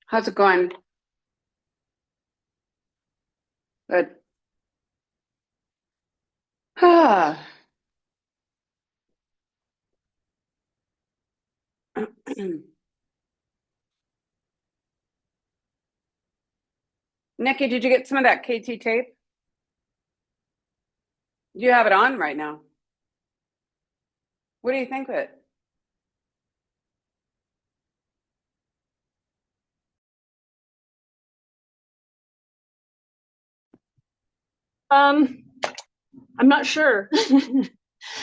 How's it going? Good. Ah. Nikki, did you get some of that KT tape? You have it on right now. What do you think of it? Um, I'm not sure.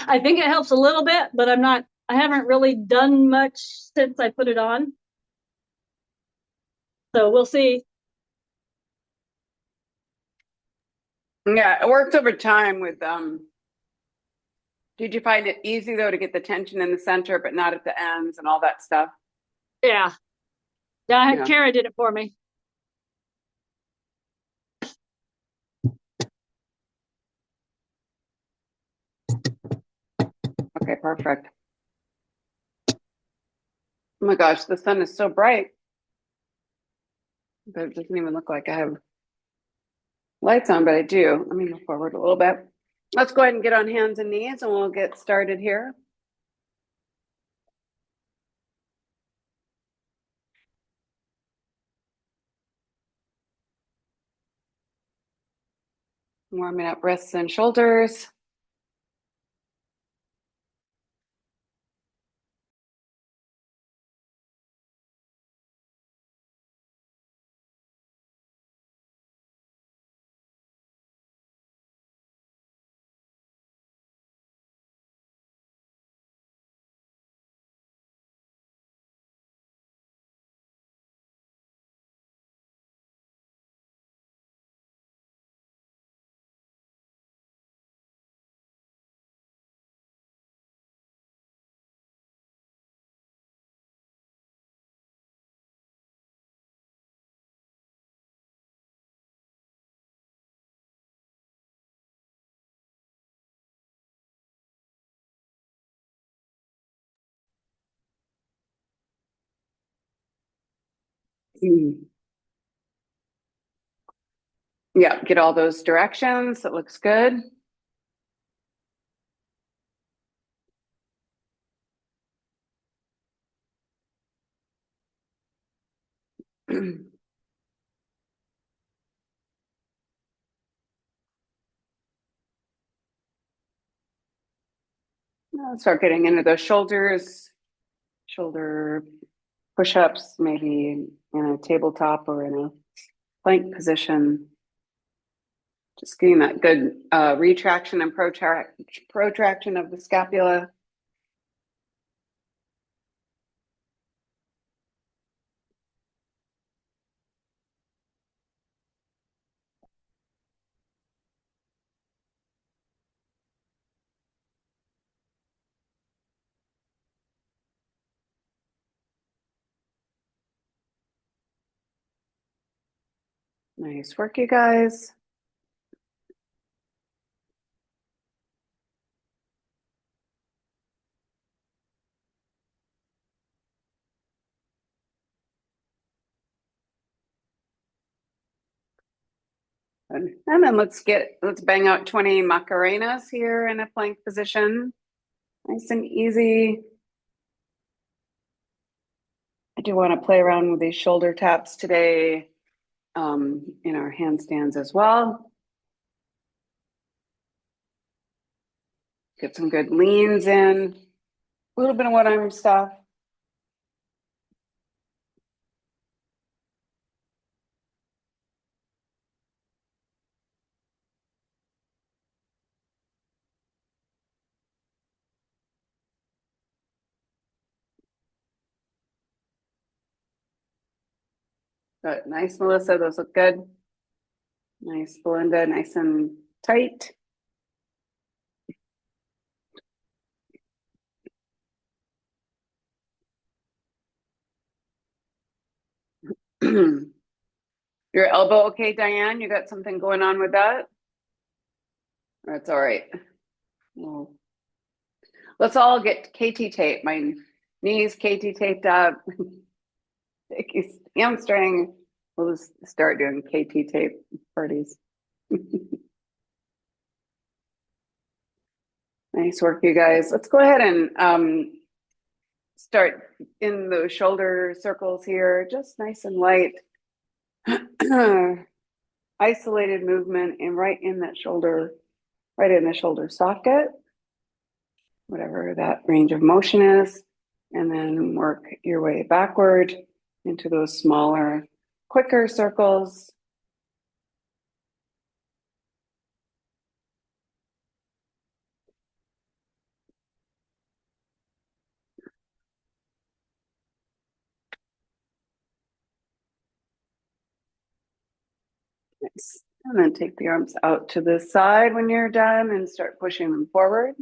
I think it helps a little bit, but I haven't really done much since I put it on. So we'll see. Yeah, it works over time with. Did you find it easy though to get the tension in the center but not at the ends and all that stuff? Yeah. Yeah, Yeah. Kara did it for me. Okay, perfect. Oh my gosh, the sun is so bright, but it doesn't even look like I have lights on, but I do. Let me move forward a little bit. Let's go ahead and get on hands and knees and we'll get started here. Warming up wrists and shoulders. Mm. Yeah, get all those directions. It looks good. I'll start getting into those shoulders, shoulder push-ups, maybe in a tabletop or in a plank position. Just getting that good retraction and protraction of the scapula. Nice work, you guys. And then let's bang out 20 Macarenas here in a plank position. Nice and easy. I do want to play around with these shoulder taps today in our handstands as well. Get some good leans in, a little bit of one arm stuff. But nice, Melissa. Those look good. Nice, Belinda. Nice and tight. Your elbow okay, Diane? You got something going on with that? That's all right. Well, let's all get KT tape. My knees KT taped up. Sticky hamstring. We'll just start doing KT tape parties. Nice work, you guys. Let's go ahead and start in those shoulder circles here, just nice and light. Isolated movement and right in that shoulder, right in the shoulder socket, whatever that range of motion is, and then work your way backward into those smaller, quicker circles. Nice. And then take the arms out to the side when you're done and start pushing them forward.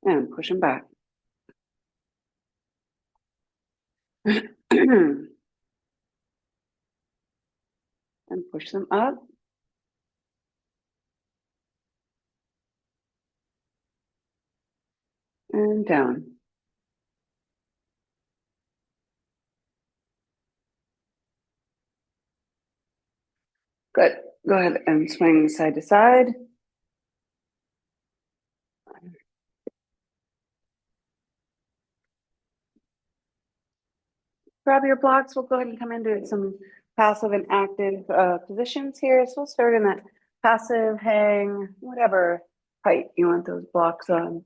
And push them back. And push them up. And down. Good. Go ahead and swing side to side. Grab your blocks. We'll go ahead and come into some passive and active positions here. So we'll start in that passive hang, whatever height you want those blocks on.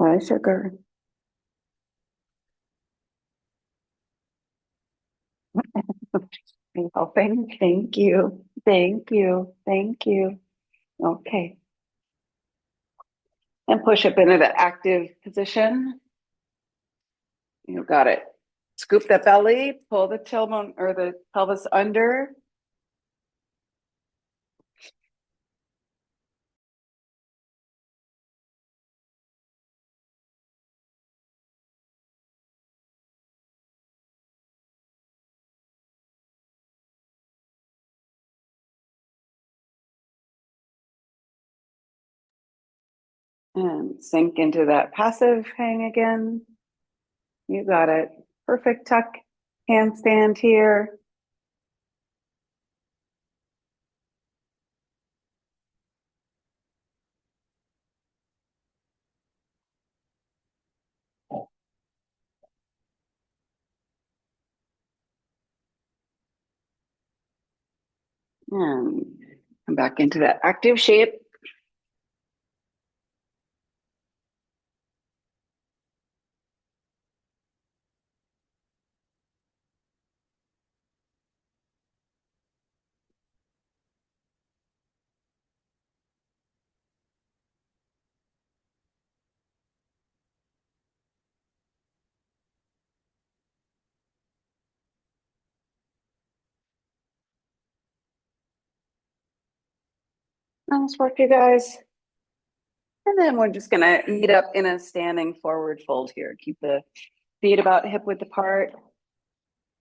Hi, sugar. Helping. Thank you. Thank you. Thank you. Okay. And push up into the active position. You got it. Scoop that belly, pull the tailbone or the pelvis under. And sink into that passive hang again. You got it. Perfect tuck handstand here. And come back into that active shape. Nice work, you guys. And then we're just gonna meet up in a standing forward fold here. Keep the feet about hip width apart.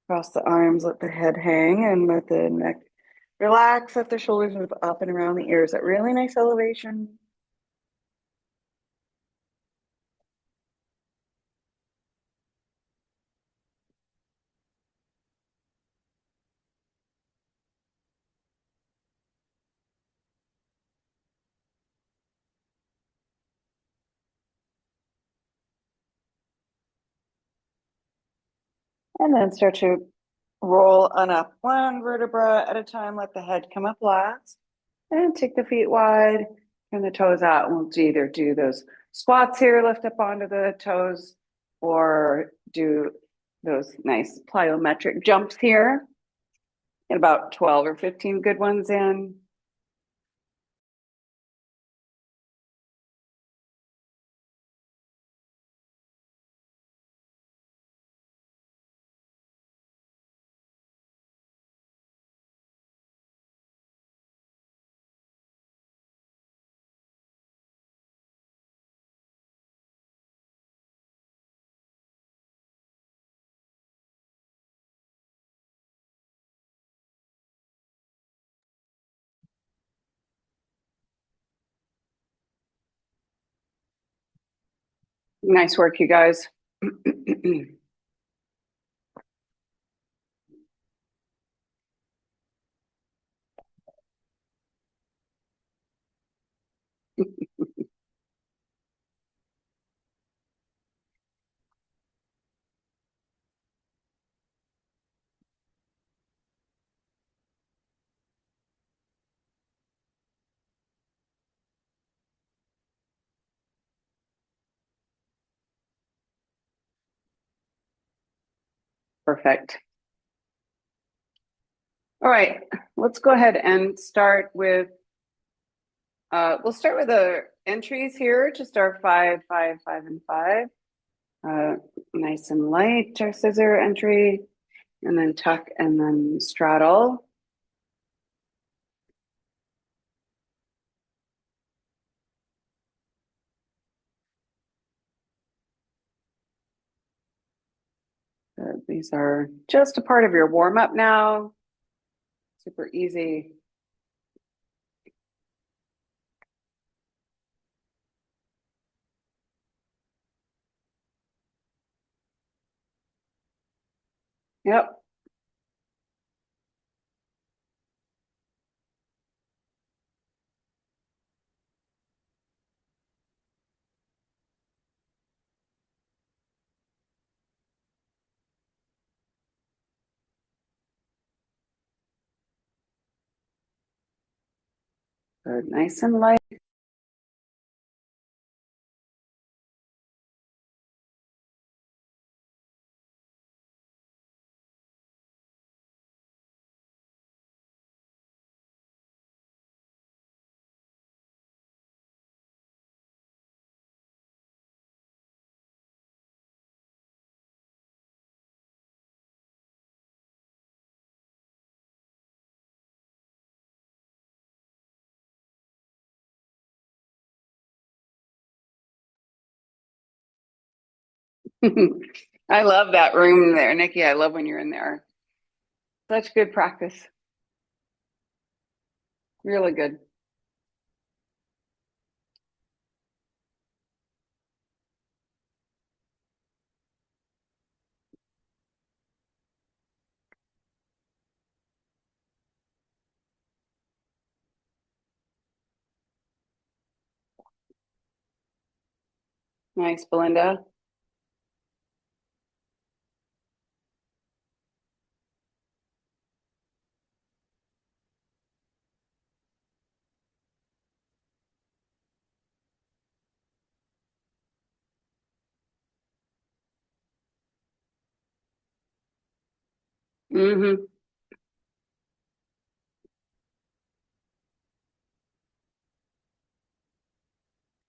Cross the arms, let the head hang, and let the neck relax. Let the shoulders move up and around the ears at really nice elevation. And then start to roll on up one vertebra at a time. Let the head come up last. And take the feet wide, turn the toes out. And we'll either do those squats here, lift up onto the toes, or do those nice plyometric jumps here. Get about 12 or 15 good ones in. Nice work, you guys. Perfect. All right, let's go ahead and start with, we'll start with the entries here, just our 5, 5, 5, and 5. Uh, Nice and light, our scissor entry, and then tuck and then straddle. These are just a part of your warm up now. Super easy. Yep. Good. Nice and light. I love that room there, Nikki. I love when you're in there. Such good practice. Really good. Nice, Belinda. Hmm.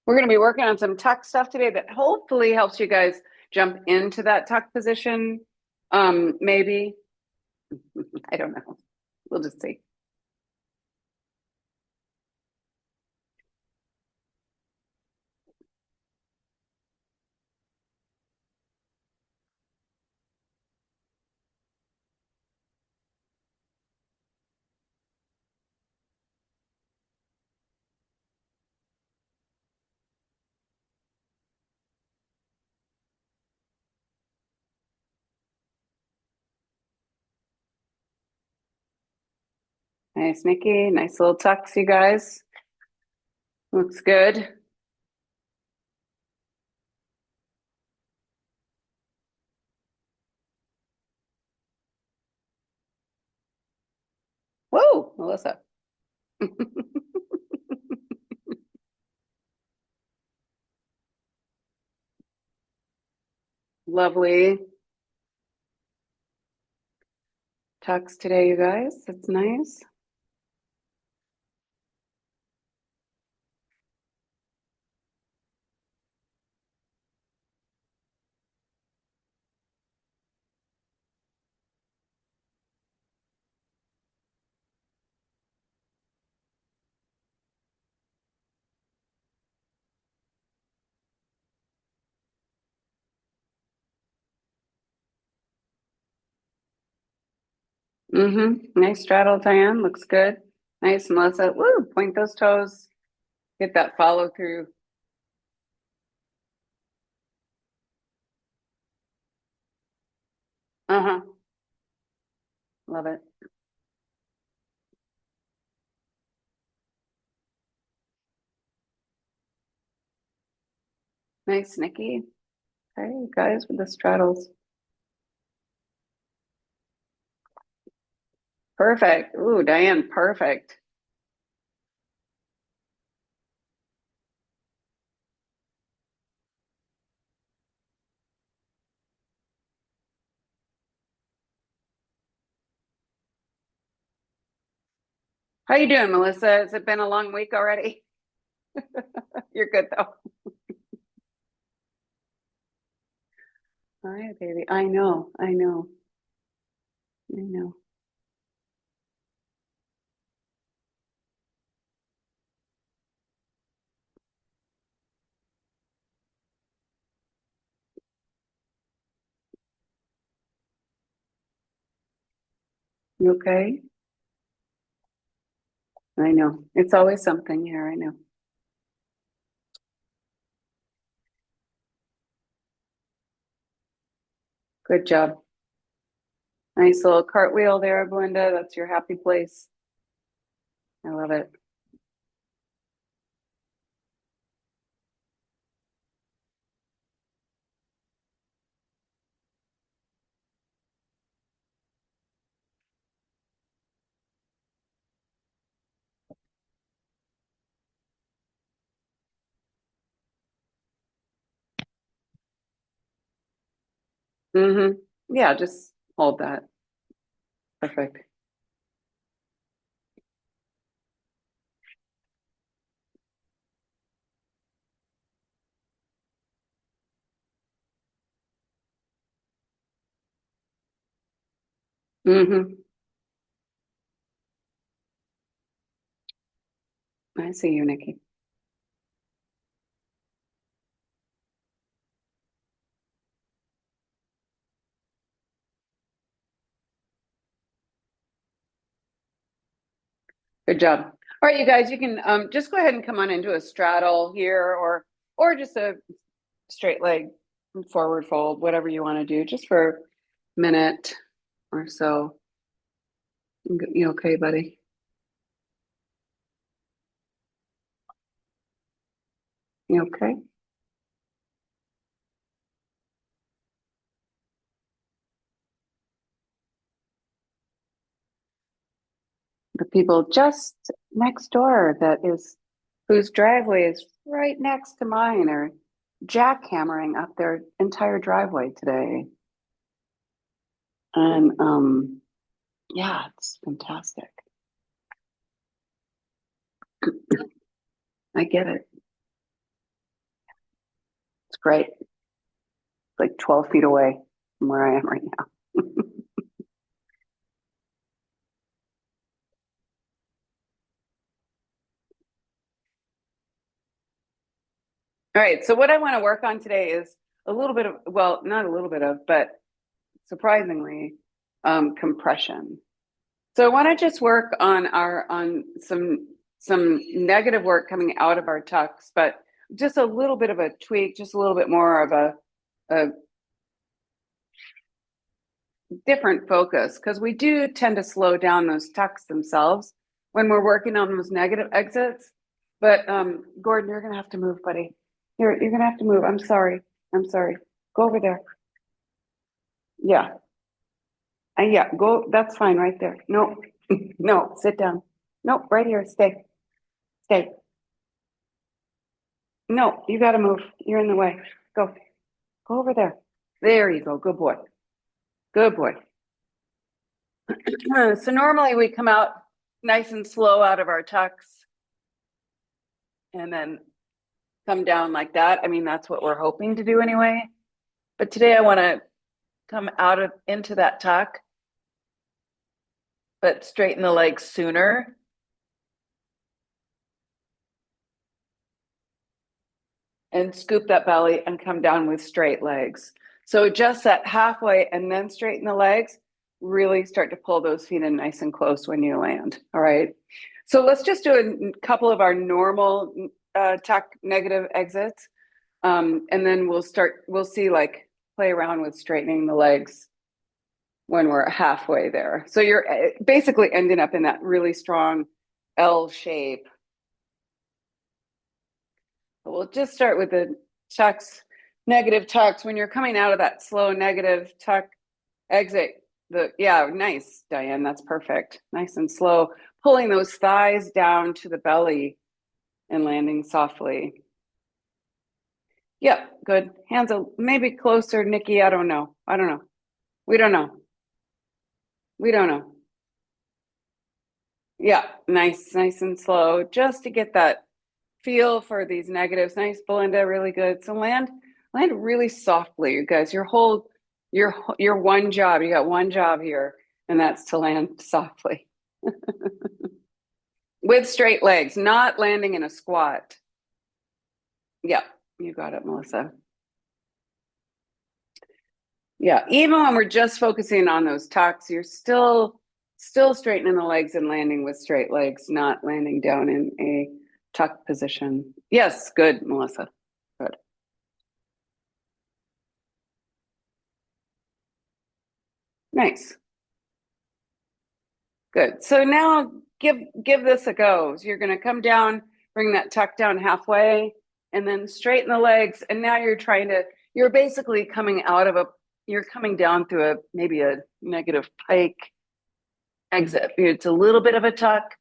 We're going to be working on some tuck stuff today that hopefully helps you guys jump into that tuck position. Maybe. I don't know. We'll just see. Nice, Nikki. Nice little tucks, you guys. Looks good. Whoa, Melissa. Lovely tucks today, you guys. That's nice. Nice straddle, Diane. Looks good. Nice, Melissa. Woo, point those toes. Get that follow through. Uh-huh. Love it. Nice, Nikki. Okay, guys with the straddles. Perfect. Ooh, Diane, perfect. How you doing, Melissa? Has it been a long week already? You're good though. All right, baby. I know. I know. I know. You okay? I know. It's always something here. I know. Good job. Nice little cartwheel there, Belinda. That's your happy place. I love it. Mm-hmm. Yeah, just hold that. Perfect. Mm-hmm. I see you, Nikki. Good job. All right, you guys, you can just go ahead and come on into a straddle here or just a straight leg forward fold, whatever you want to do, just for a minute or so. You okay, buddy? You okay? The people just next door that is whose driveway is right next to mine are jackhammering up their entire driveway today. And yeah, it's fantastic. I get it. It's great. It's like 12 feet away from where I am right now. All right. So what I want to work on today is a little bit of, well, not a little bit of, but surprisingly, compression. So I want to just work on some negative work coming out of our tucks, but just a little bit of a tweak, just a little bit more of a different focus because we do tend to slow down those tucks themselves when we're working on those negative exits. But Gordon, you're gonna have to move, buddy. You're gonna have to move. I'm sorry. I'm sorry. Go over there. Yeah. Yeah, go. That's fine right there. No, no, sit down. No, right here. Stay. Stay. No, you gotta move. You're in the way. Go. Go over there. There you go. Good boy. Good boy. So normally we come out nice and slow out of our tucks and then come down like that. I mean, that's what we're hoping to do anyway. But today I want to come out of into that tuck, but straighten the legs sooner and scoop that belly and come down with straight legs. So just that halfway and then straighten the legs, really start to pull those feet in nice and close when you land. All right. So let's just do a couple of our normal tuck negative exits. And then we'll see like play around with straightening the legs when we're halfway there. So you're basically ending up in that really strong L shape. We'll just start with the tucks, negative tucks. When you're coming out of that slow negative tuck exit, yeah, nice, Diane. That's perfect. Nice and slow. Pulling those thighs down to the belly and landing softly. Yep, good. Hands maybe closer, Nikki. I don't know. I don't know. We don't know. We don't know. Yeah, nice and slow, just to get that feel for these negatives. Nice, Belinda, really good. So land really softly, you guys. Your one job. You got one job here, and that's to land softly with straight legs, not landing in a squat. Yeah, you got it, Melissa. Yeah, even when we're just focusing on those tucks, you're still straightening the legs and landing with straight legs, not landing down in a tuck position. Yes, good, Melissa. Good. Nice. Good. So now give this a go. So you're going to come down, bring that tuck down halfway, and then straighten the legs. And now you're basically you're coming down through maybe a negative pike exit. It's a little bit of a tuck,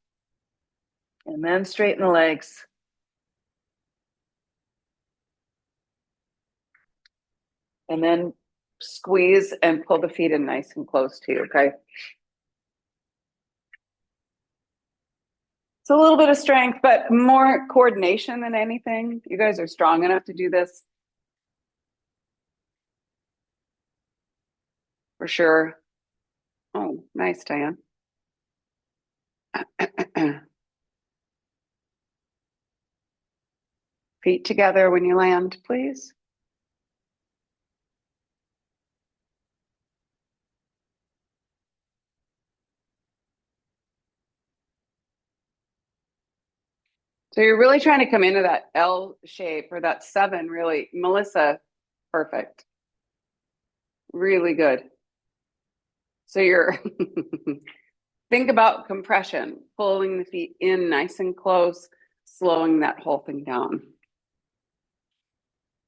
and then straighten the legs. And then squeeze and pull the feet in nice and close to you, okay? It's a little bit of strength, but more coordination than anything. You guys are strong enough to do this for sure. Oh, nice, Diane. Feet together when you land, please. So you're really trying to come into that L shape or that 7, really. Melissa, perfect. Really good. So you're think about compression, pulling the feet in nice and close, slowing that whole thing down.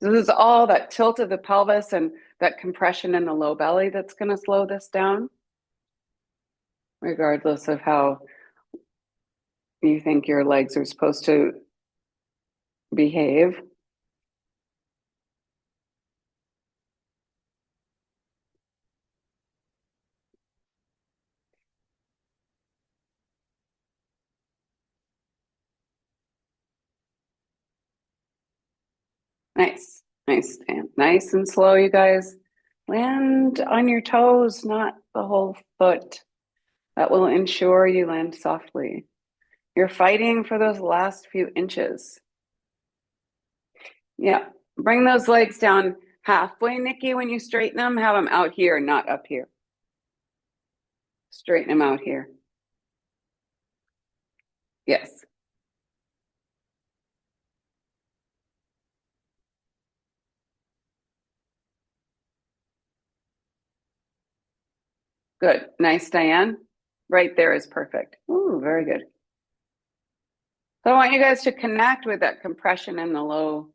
This is all that tilt of the pelvis and that compression in the low belly that's going to slow this down, regardless of how you think your legs are supposed to behave. Nice, nice and slow, you guys. Land on your toes, not the whole foot. That will ensure you land softly. You're fighting for those last few inches. Yeah, bring those legs down halfway, Nikki. When you straighten them, have them out here, not up here. Straighten them out here. Yes. Good. Nice, Diane. Right there is perfect. Ooh, very good. So I want you guys to connect with that compression in the low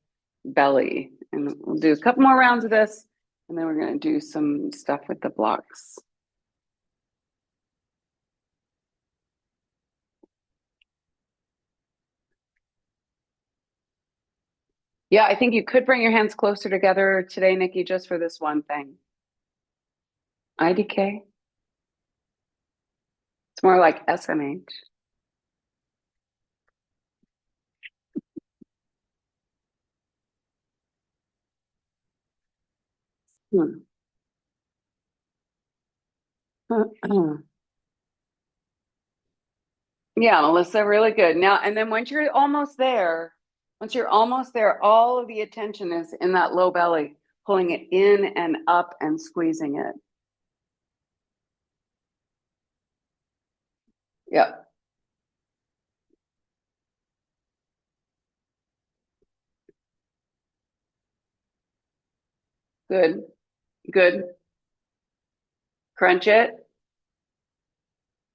belly. And we'll do a couple more rounds of this, and then we're going to do some stuff with the blocks. Yeah, I think you could bring your hands closer together today, Nikki, just for this one thing. IDK. It's more like SMH. Hmm. Yeah, Melissa, really good. Now, and then once you're almost there, all of the attention is in that low belly, pulling it in and up and squeezing it. Yeah, good, good. Crunch it.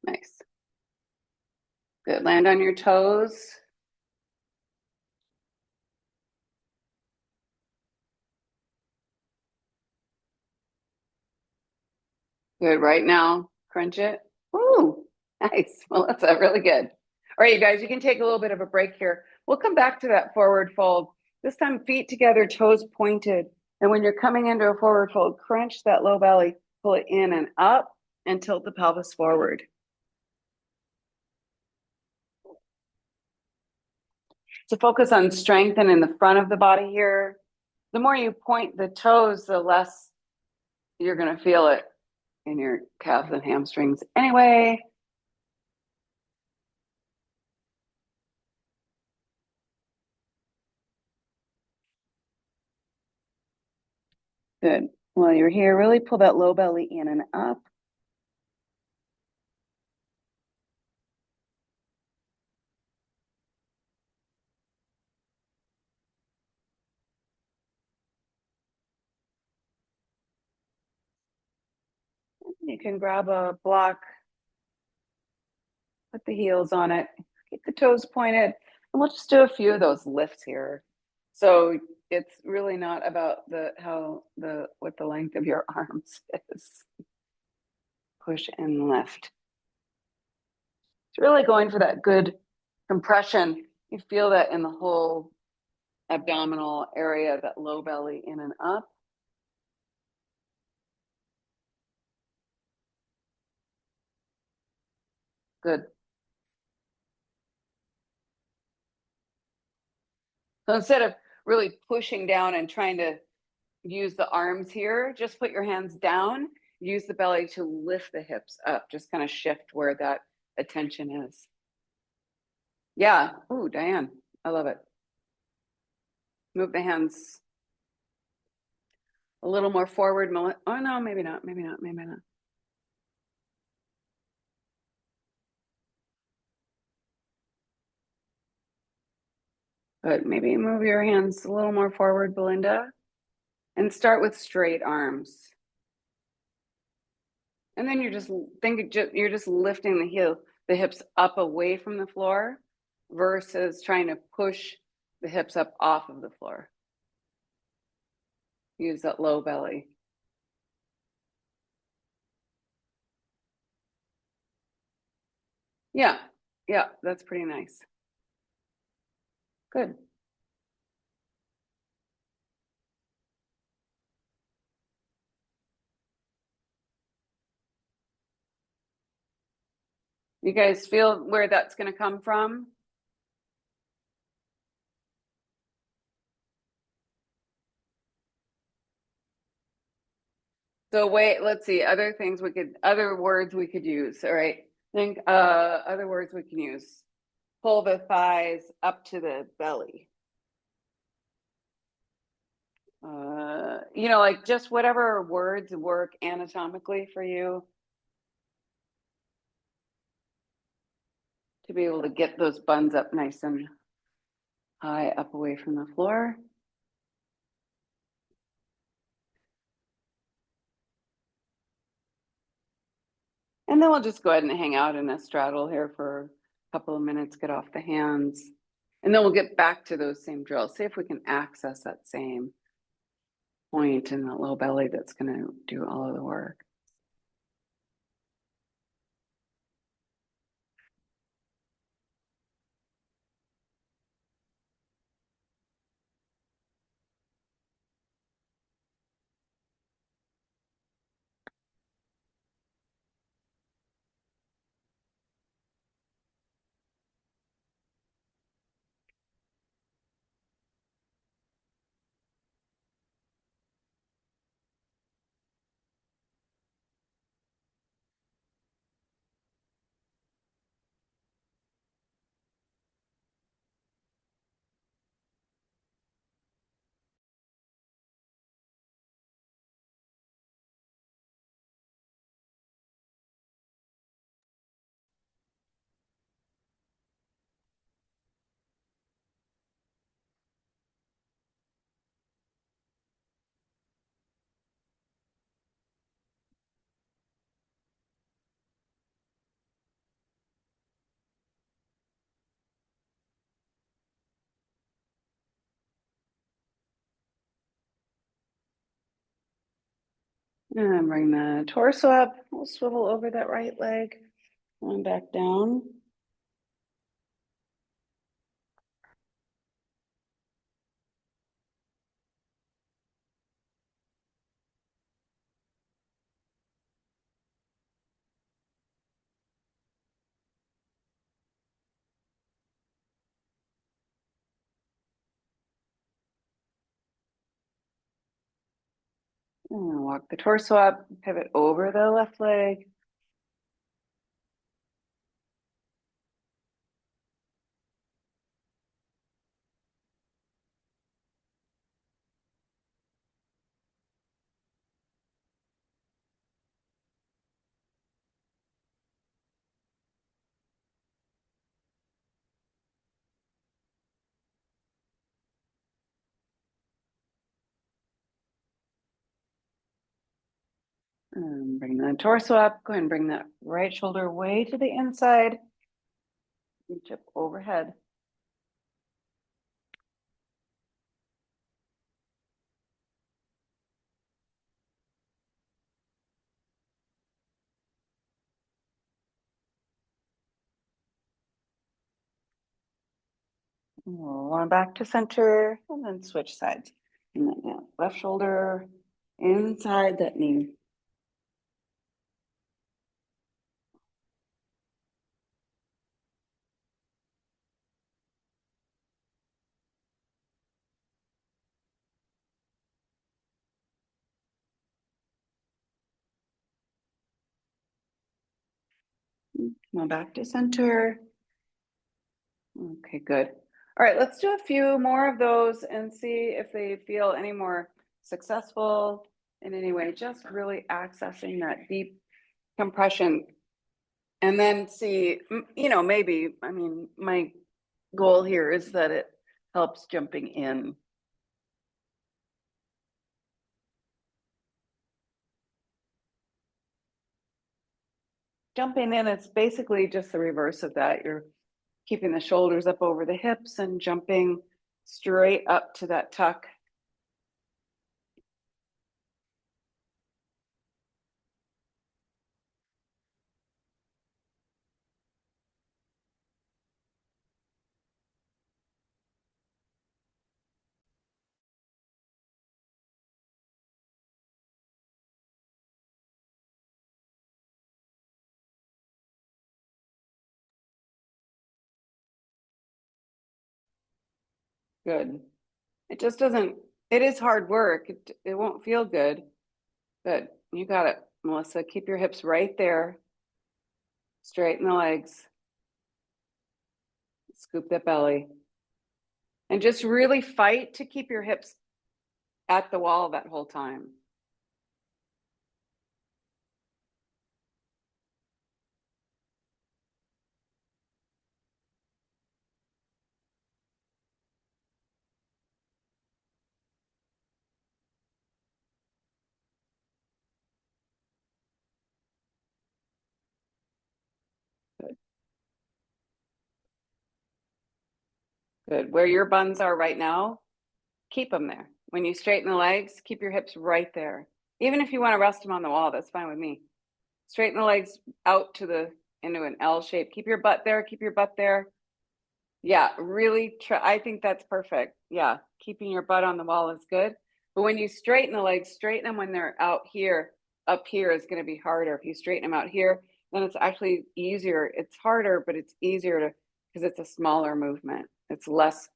Nice. Good. Land on your toes. Good. Right now, crunch it. Woo. Nice. Well, that's really good. All right, you guys, you can take a little bit of a break here. We'll come back to that forward fold. This time, feet together, toes pointed. And when you're coming into a forward fold, crunch that low belly, pull it in and up, and tilt the pelvis forward. So focus on strengthening the front of the body here. The more you point the toes, the less you're going to feel it in your calves and hamstrings anyway. Good. While you're here, really pull that low belly in and up. You can grab a block, put the heels on it, keep the toes pointed, and we'll just do a few of those lifts here. So it's really not about what the length of your arms is. Push and lift. It's really going for that good compression. You feel that in the whole abdominal area, that low belly in and up. Good. So instead of really pushing down and trying to use the arms here, just put your hands down, use the belly to lift the hips up, just kind of shift where that attention is. Yeah. Ooh, Diane, I love it. Move the hands a little more forward. Oh, no, maybe not, maybe not, maybe not. But maybe move your hands a little more forward, Belinda, and start with straight arms. And then you're just lifting the hips up away from the floor versus trying to push the hips up off of the floor. Use that low belly. Yeah, yeah, that's pretty nice. Good. You guys feel where that's going to come from? So wait, let's see. Other words we could use. All right. Think other words we can use. Pull the thighs up to the belly. Like just whatever words work anatomically for you to be able to get those buns up nice and high up away from the floor. And then we'll just go ahead and hang out in a straddle here for a couple of minutes, get off the hands. And then we'll get back to those same drills. See if we can access that same point in the low belly that's going to do all of the work. And bring the torso up. We'll swivel over that right leg. Going back down. And walk the torso up, pivot over the left leg. And bring the torso up. Go ahead and bring that right shoulder way to the inside. Reach up overhead. Roll back to center and then switch sides. And then yeah, left shoulder inside that knee. Come back to center. Okay, good. All right, let's do a few more of those and see if they feel any more successful in any way. Just really accessing that deep compression. And then see, maybe, I mean, my goal here is that it helps jumping in. Jumping in, it's basically just the reverse of that. You're keeping the shoulders up over the hips and jumping straight up to that tuck. Good. It just doesn't, it is hard work. It won't feel good, but you got it, Melissa. Keep your hips right there. Straighten the legs. Scoop that belly. And just really fight to keep your hips at the wall that whole time. Good. Good. Where your buns are right now, keep them there. When you straighten the legs, keep your hips right there. Even if you want to rest them on the wall, that's fine with me. Straighten the legs out into an L shape. Keep your butt there. Keep your butt there. Yeah, really try. I think that's perfect. Yeah, keeping your butt on the wall is good. But when you straighten the legs, straighten them when they're out here. Up here is going to be harder. If you straighten them out here, then it's actually easier. It's harder, but it's easier to because it's a smaller movement. It's less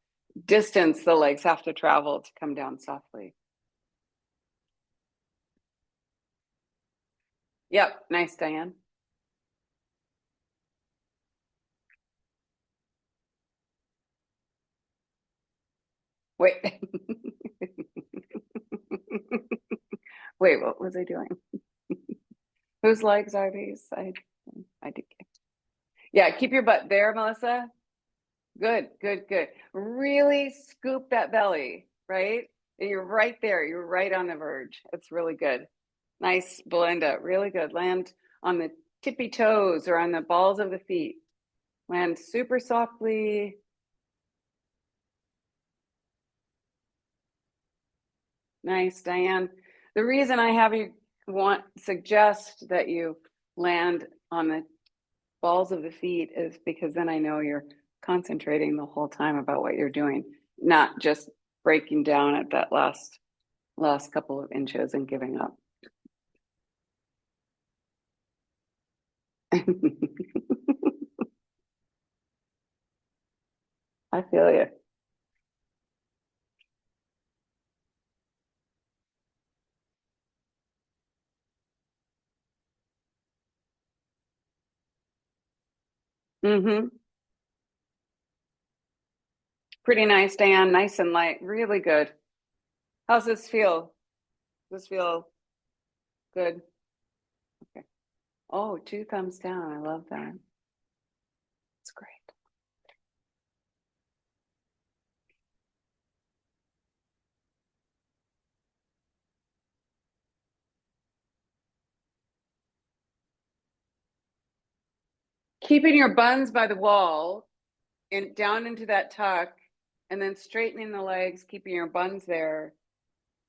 distance the legs have to travel to come down softly. Yep, nice, Diane. Wait. Wait, what was I doing? Whose legs are these? I did. Yeah, keep your butt there, Melissa. Good, good, good. Really scoop that belly, right? You're right there. You're right on the verge. It's really good. Nice, Belinda. Really good. Land on the tippy toes or on the balls of the feet. Land super softly. Nice, Diane. The reason I have you suggest that you land on the balls of the feet is because then I know you're concentrating the whole time about what you're doing, not just breaking down at that last couple of inches and giving up. I feel you. Mm-hmm. Pretty nice, Dan. Nice and light. Really good. How's this feel? Does this feel good? Okay. Oh, 2 thumbs down. I love that. It's great. Keeping your buns by the wall and down into that tuck, and then straightening the legs, keeping your buns there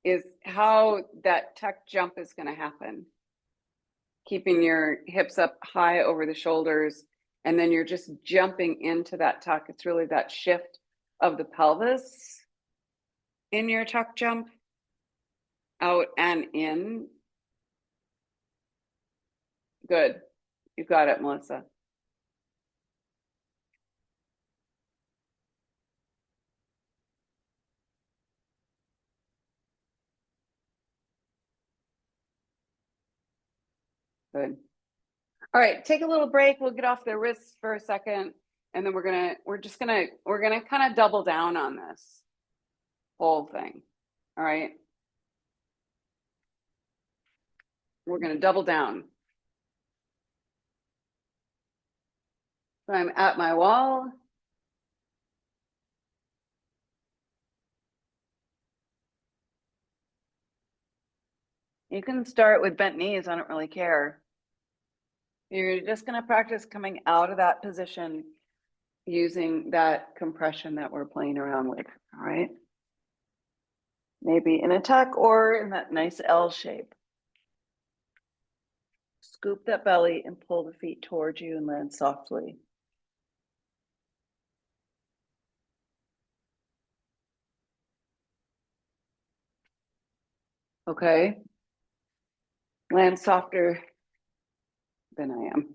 is how that tuck jump is going to happen. Keeping your hips up high over the shoulders, and then you're just jumping into that tuck. It's really that shift of the pelvis in your tuck jump, out and in. Good. You got it, Melissa. Good. All right, take a little break. We'll get off the wrists for a second, and then we're gonna kind of double down on this whole thing. All right. We're gonna double down. So I'm at my wall. You can start with bent knees. I don't really care. You're just going to practice coming out of that position using that compression that we're playing around with. All right. Maybe in a tuck or in that nice L shape. Scoop that belly and pull the feet towards you and land softly. Okay. Land softer than I am.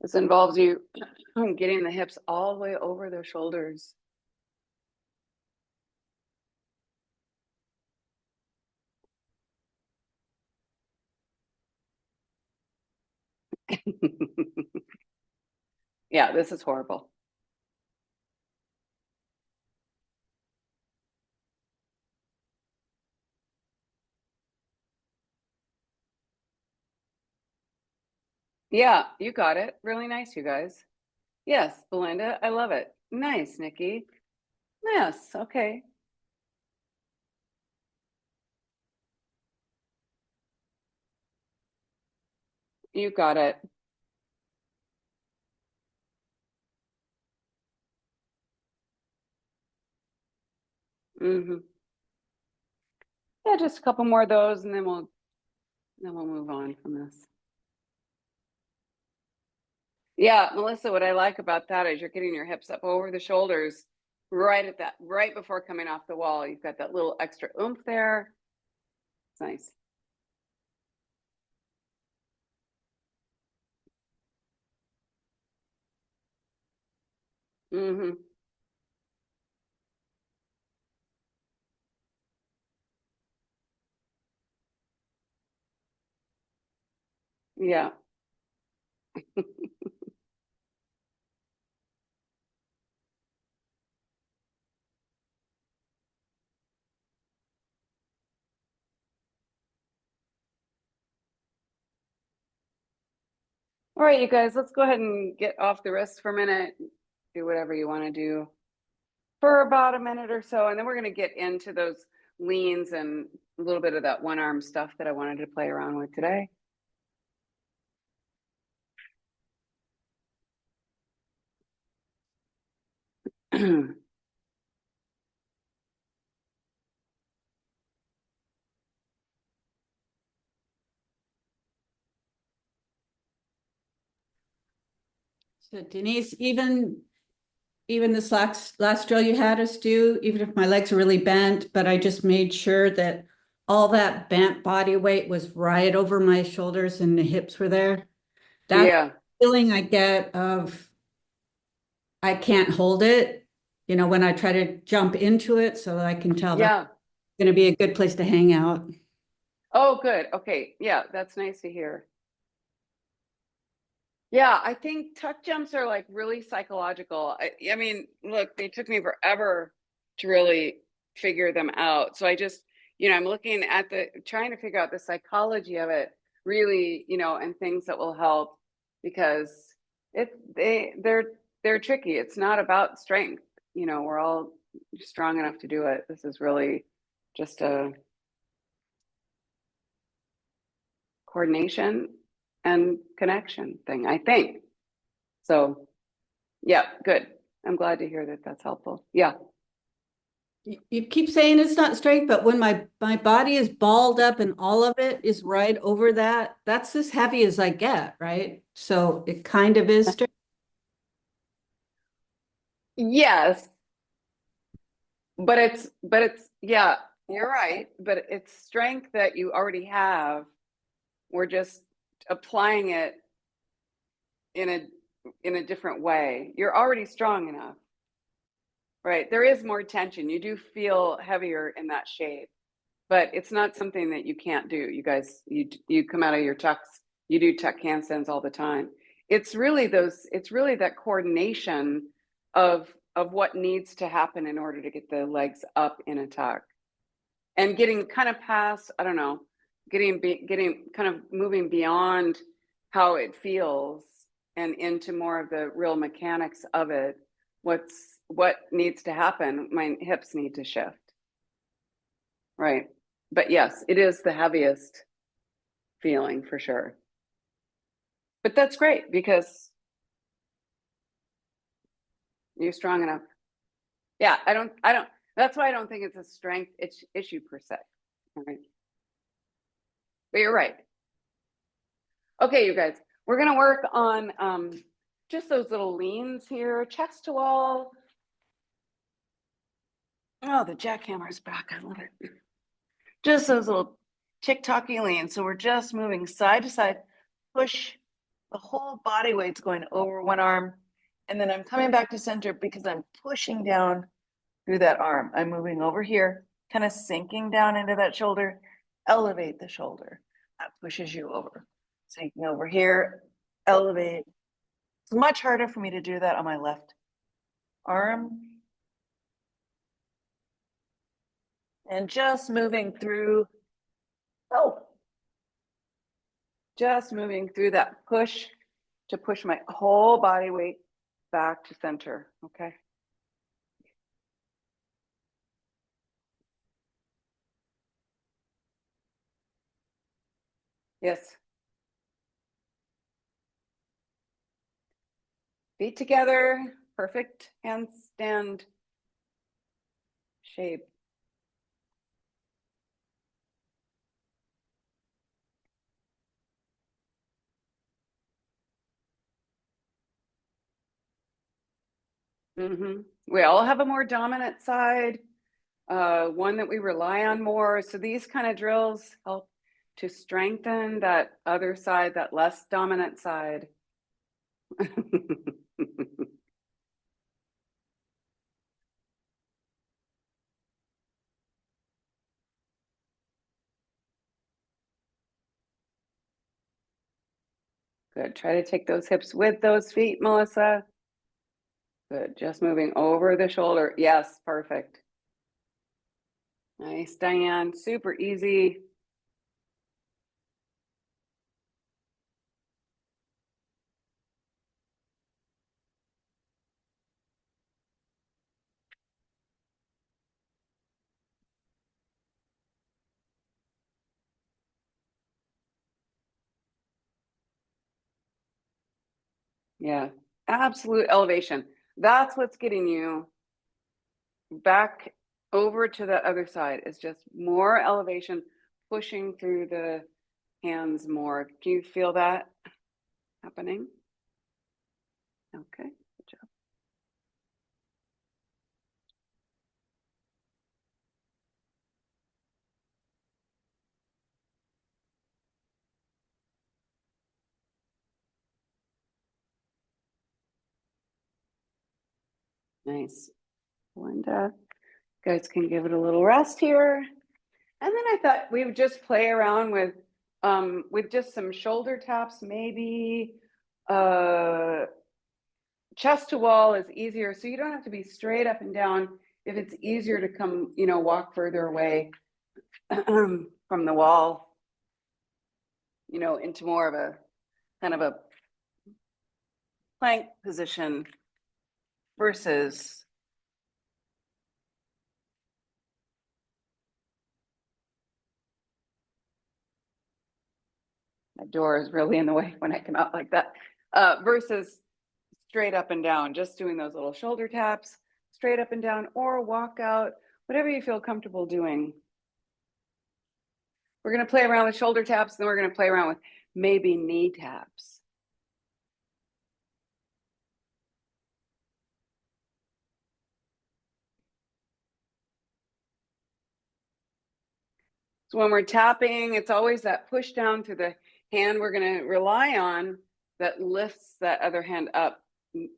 This involves you getting the hips all the way over their shoulders. Yeah, this is horrible. Yeah, you got it. Really nice, you guys. Yes, Belinda, I love it. Nice, Nikki. Yes, okay. You got it. Hmm. Yeah, just a couple more of those and then we'll move on from this. Yeah, Melissa, what I like about that is you're getting your hips up over the shoulders right before coming off the wall. You've got that little extra oomph there. It's nice. Hmm. Yeah. All right, you guys, let's go ahead and get off the wrists for a minute. Do whatever you want to do for about a minute or so. And then we're going to get into those leans and a little bit of that one arm stuff that I wanted to play around with today. So Denise, even this last drill you had us do, even if my legs are really bent, but I just made sure that all that bent body weight was right over my shoulders and the hips were there. That Yeah. feeling I get of I can't hold it, when I try to jump into it, so I can tell that's Yeah. going to be a good place to hang out. Oh, good. Okay. Yeah, that's nice to hear. Yeah, I think tuck jumps are like really psychological. I mean, look, they took me forever to really figure them out. So I just, I'm looking at trying to figure out the psychology of it, really, and things that will help because they're tricky. It's not about strength. We're all strong enough to do it. This is really just a coordination and connection thing, I think. So, yeah, good. I'm glad to hear that that's helpful. Yeah. You keep saying it's not strength, but when my body is balled up and all of it is right over that, that's as heavy as I get, right? So it kind of is strength. Yes, but it's yeah, you're right, but it's strength that you already have. We're just applying it in a different way. You're already strong enough, right? There is more tension. You do feel heavier in that shape, but it's not something that you can't do. You guys, you come out of your tucks, you do tuck handstands all the time. It's really that coordination of what needs to happen in order to get the legs up in a tuck and getting kind of past, I don't know, getting kind of moving beyond how it feels and into more of the real mechanics of it. What needs to happen? My hips need to shift. Right. But yes, it is the heaviest feeling for sure. But that's great because you're strong enough. Yeah, that's why I don't think it's a strength issue per se. All right. But you're right. Okay, you guys, we're going to work on just those little leans here, chest to wall. Oh, the jackhammer's back. I love it. Just those little tick-tocky leans. So we're just moving side to side, push. The whole body weight's going over one arm. And then I'm coming back to center because I'm pushing down through that arm. I'm moving over here, kind of sinking down into that shoulder, elevate the shoulder. That pushes you over. Sinking over here, elevate. It's much harder for me to do that on my left arm. And just moving through, just moving through that push to push my whole body weight back to center, okay? Yes. Feet together, perfect handstand shape. We all have a more dominant side, one that we rely on more. So these kind of drills help to strengthen that other side, that less dominant side. Good. Try to take those hips with those feet, Melissa. Good. Just moving over the shoulder. Yes, perfect. Nice, Diane. Super easy. Yeah, absolute elevation. That's what's getting you back over to the other side. It's just more elevation, pushing through the hands more. Can you feel that happening? Okay, good job. Nice. Linda, guys can give it a little rest here. And then I thought we would just play around with just some shoulder taps, maybe chest to wall is easier. So you don't have to be straight up and down. If it's easier to come, walk further away from the wall, into more of a kind of a plank position versus that door is really in the way when I come out like that, versus straight up and down, just doing those little shoulder taps, straight up and down, or walk out, whatever you feel comfortable doing. We're going to play around with shoulder taps, and then we're going to play around with maybe knee taps. So when we're tapping, it's always that push down through the hand we're going to rely on that lifts that other hand up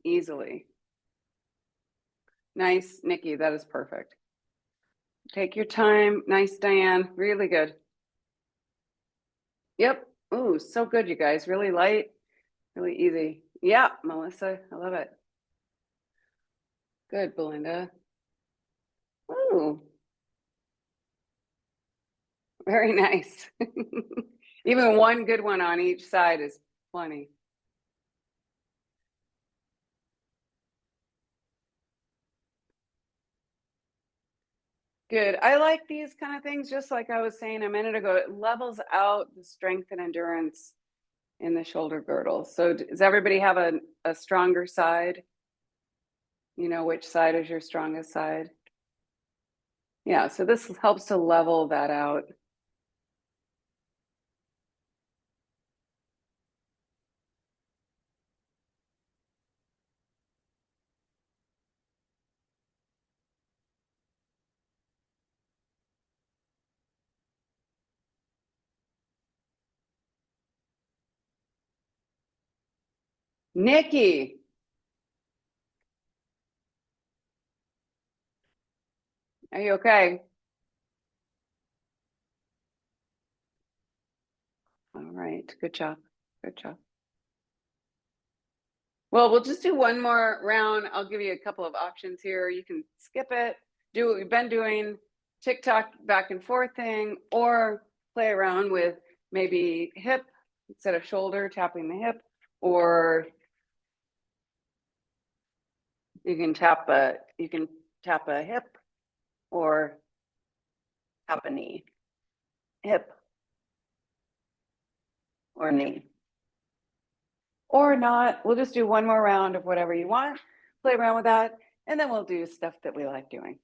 easily. Nice, Nikki, that is perfect. Take your time. Nice, Diane, really good. Yep. Ooh, so good, you guys. Really light, really easy. Yeah, Melissa, I love it. Good, Belinda. Ooh. Very nice. Even one good one on each side is plenty. Good. I like these kind of things, just like I was saying a minute ago, it levels out the strength and endurance in the shoulder girdle. So does everybody have a stronger side? You know, which side is your strongest side? Yeah, so this helps to level that out. Nikki. Are you okay? All right, good job. Good job. Well, we'll just do one more round. I'll give you a couple of options here. You can skip it, do what we've been doing, TikTok back and forth thing, or play around with maybe hip instead of shoulder, tapping the hip, or you can tap a hip or tap a knee, hip or knee. Or not, we'll just do one more round of whatever you want, play around with that, and then we'll do stuff that we like doing.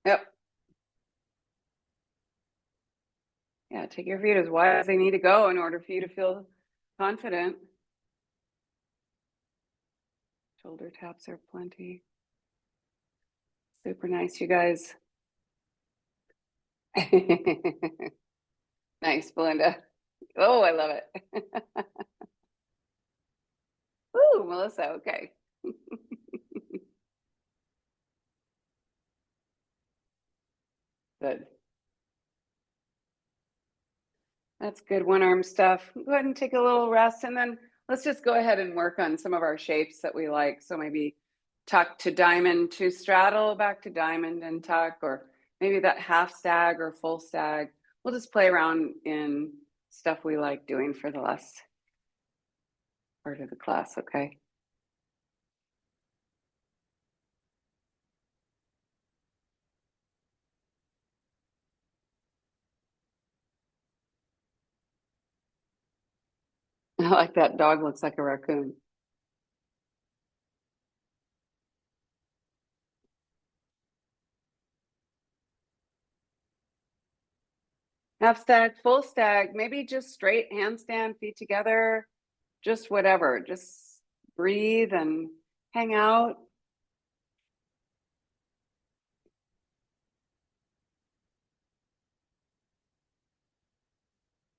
Yep. Yeah, take your feet as wide as they need to go in order for you to feel confident. Shoulder taps are plenty. Super nice, you guys. Nice, Belinda. Oh, I love it. Ooh, Melissa, okay. Good. That's good one arm stuff. Go ahead and take a little rest, and then let's just go ahead and work on some of our shapes that we like. So maybe tuck to diamond to straddle, back to diamond and tuck, or maybe that half stag or full stag. We'll just play around in stuff we like doing for the last part of the class, okay? I like that dog looks like a raccoon. Half stag, full stag, maybe just straight handstand, feet together, just whatever. Just breathe and hang out.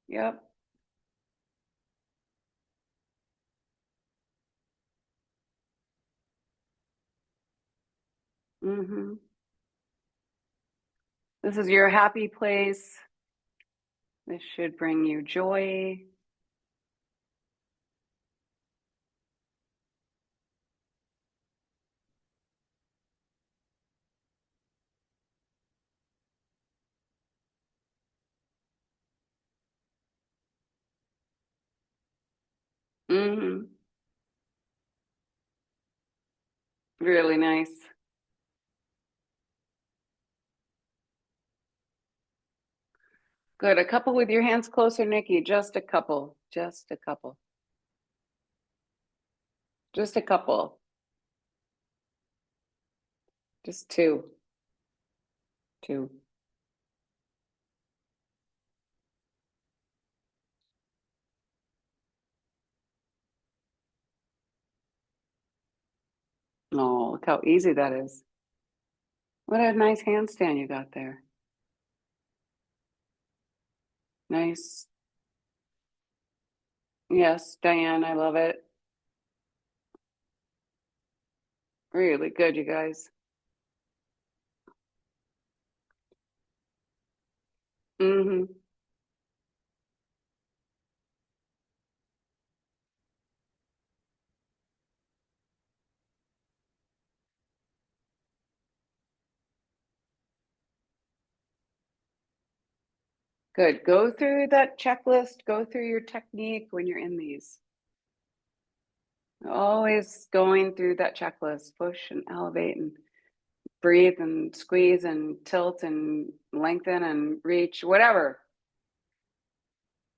Yep. Hmm. This is your happy place. This should bring you joy. Hmm. Really nice. Good. A couple with your hands closer, Nikki. Just a couple. Just a couple. Just a couple. Just two. Two. Oh, look how easy that is. What a nice handstand you got there. Nice. Yes, Diane, I love it. Really good, you guys. Hmm. Good. Go through that checklist. Go through your technique when you're in these. Always going through that checklist. Push and elevate and breathe and squeeze and tilt and lengthen and reach, whatever.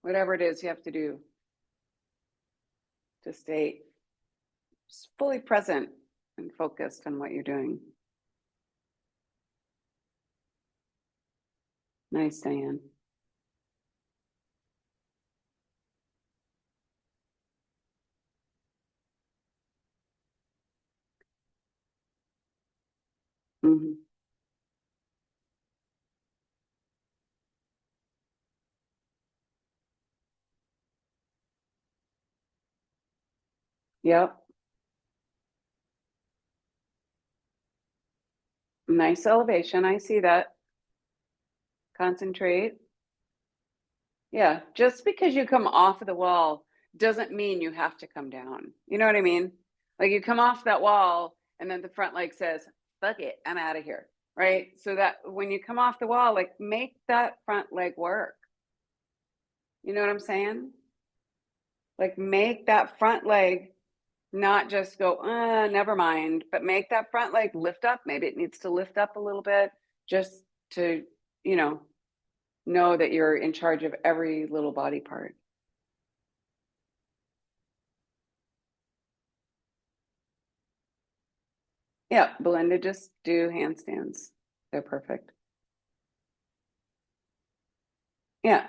Whatever it is you have to do to stay fully present and focused on what you're doing. Nice, Diane. Hmm. Yep. Nice elevation. I see that. Concentrate. Yeah. Just because you come off of the wall doesn't mean you have to come down. You know what I mean? Like you come off that wall and then the front leg says, fuck it, I'm out of here. Right. So that when you come off the wall, like make that front leg work. You know what I'm saying? Like make that front leg not just go, never mind, but make that front leg lift up. Maybe it needs to lift up a little bit just to, you know that you're in charge of every little body part. Yeah, Belinda, just do handstands. They're perfect. Yeah,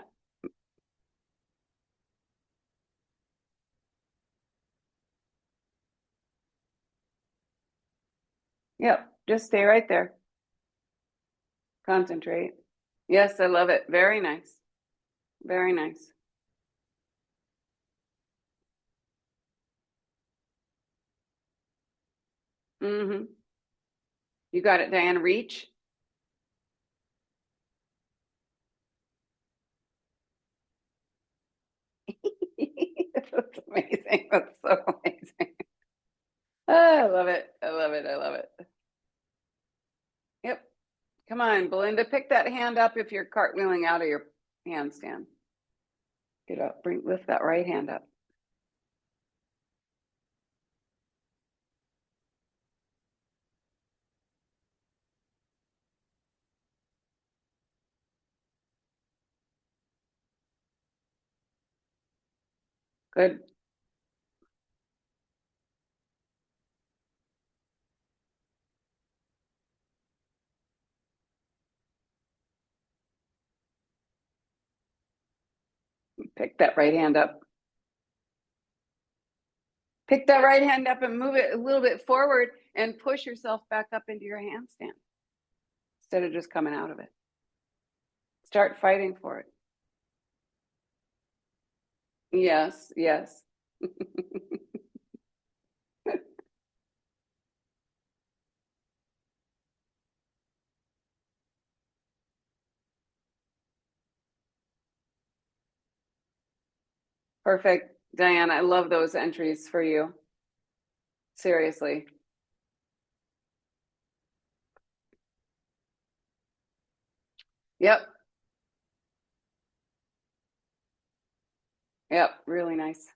yep. Just stay right there. Concentrate. Yes, I love it. Very nice. Very nice. Mm-hmm. You got it, Diane. Reach. That's amazing. That's so amazing. Oh, I love it. I love it. I love it. Yep. Come on, Belinda, pick that hand up if you're cartwheeling out of your handstand. Get up, lift that right hand up. Good. Pick that right hand up. Pick that right hand up and move it a little bit forward and push yourself back up into your handstand instead of just coming out of it. Start fighting for it. Yes, yes. Perfect. Diane, I love those entries for you. Seriously. Yep. Yep. Really nice.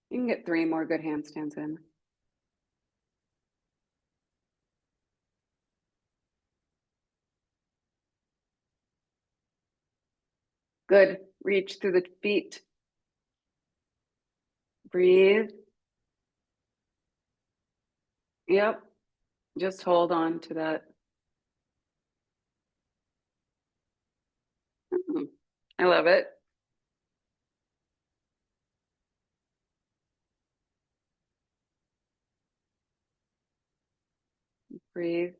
You can get 3 more good handstands in. Good. Reach through the feet. Breathe. Yep. Just hold on to that. I love it. Breathe.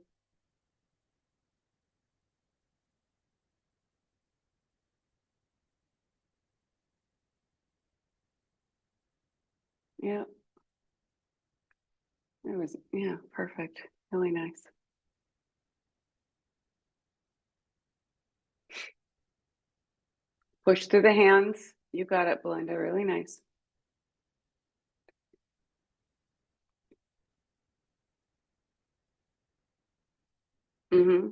Yep. It was, yeah, perfect. Really nice. Push through the hands. You got it, Belinda. Really nice. Mm-hmm.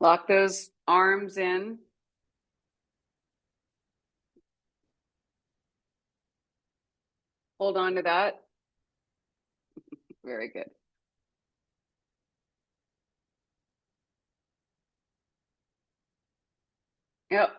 Lock those arms in. Hold on to that. Very good. Yep.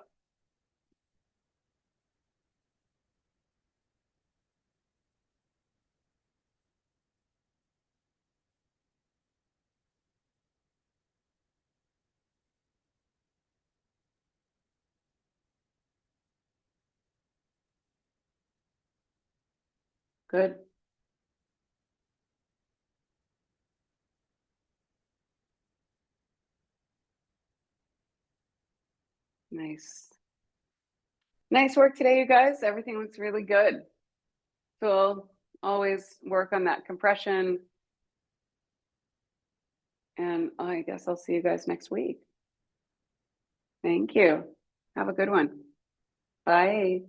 Good. Nice. Nice work today, you guys. Everything looks really good. So we'll always work on that compression. And I guess I'll see you guys next week. Thank you. Have a good one. Bye.